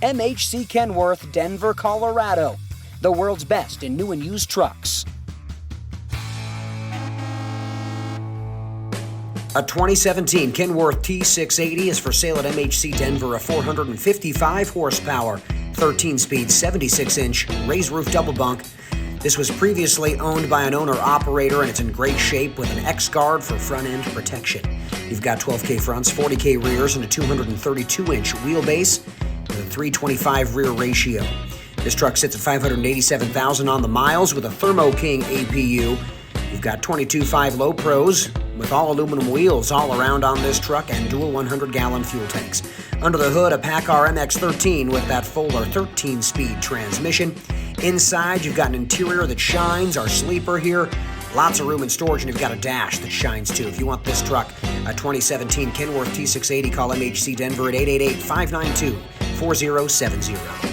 MHC Kenworth, Denver, Colorado. The world's best in new and used trucks. A 2017 Kenworth T680 is for sale at MHC Denver, a 455 horsepower, 13-speed, 76-inch raised roof double bunk. This was previously owned by an owner-operator, and it's in great shape with an X-Guard for front-end protection. You've got 12K fronts, 40K rears, and a 232-inch wheelbase with a 325 rear ratio. This truck sits at 587,000 on the miles with a Thermo King APU. You've got 22.5 low pros with all aluminum wheels all around on this truck and dual 100-gallon fuel tanks. Under the hood, a PACCAR MX-13 with that Fuller 13-speed transmission. Inside, you've got an interior that shines, our sleeper here. Lots of room and storage, and you've got a dash that shines too. If you want this truck, a 2017 Kenworth T680, call MHC Denver at 888-592-4070.